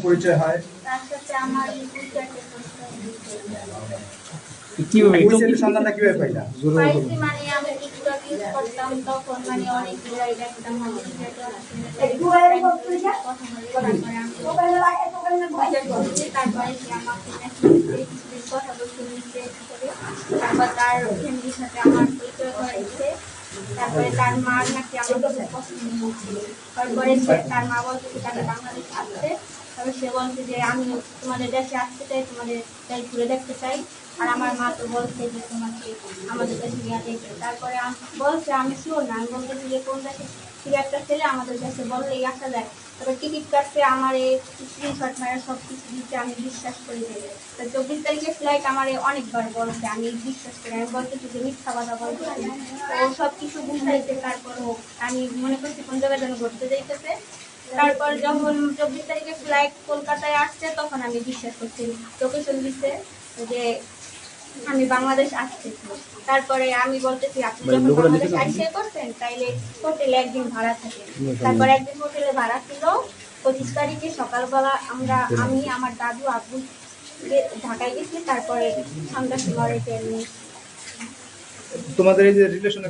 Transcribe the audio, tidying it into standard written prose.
পরিচয় হয়? তার সাথে আমার সন্ধানটা কিভাবে পাইলা? পাইছি মানে আমি টিকটক ইউজ করতাম তখন মানে অনেক ভিডিও দেখতাম তারপরে সে আমাকে কথা বলতে নিচ্ছে তারপর তার ফ্যামিলির সাথে আমার পরিচয় করাইছে। তারপরে তার মার নাকি আমার খুব পছন্দ হয়েছিল। তারপরে তার মা বলতে তাকে বাংলাদেশ আসছে। তবে সে বলছে যে আমি তোমাদের দেশে আসতে চাই, তোমাদের দেশ ঘুরে দেখতে চাই। আর আমার মা তো বলছে যে তোমাকে আমাদের দেশে নিয়ে দেখবে। তারপরে বলছে আমি শিওর না, আমি বলতেছি যে কোন দেশে ঠিক একটা ছেলে আমাদের দেশে বললেই আসা যায়। তবে টিকিট কাটতে আমার এই স্ক্রিনশট মারা সব কিছু দিতে আমি বিশ্বাস করি যে 24 তারিখে ফ্লাইট আমার অনেকবার বলছে, আমি বিশ্বাস করি। আমি বলতেছি যে মিথ্যা কথা বলতেছি, ও সব কিছু বুঝাইছে। তারপরও আমি মনে করছি কোন জায়গায় যেন ঘুরতে যাইতেছে। তারপর যখন 24 তারিখে ফ্লাইট কলকাতায় আসছে তখন আমি বিশ্বাস করছি, লোকেশন দিচ্ছে যে আমি বাংলাদেশ আসতেছি। তারপরে আমি বলতেছি আপনি যখন বাংলাদেশ আইসে করছেন তাইলে হোটেলে একদিন ভাড়া থাকে। তারপর একদিন হোটেলে ভাড়া ছিল। 25 তারিখে সকালবেলা আমি আমার দাদু আব্বু ঢাকায় গেছি। তারপরে সন্ধ্যার সময় ট্রেন। তোমাদের এই যে রিলেশনে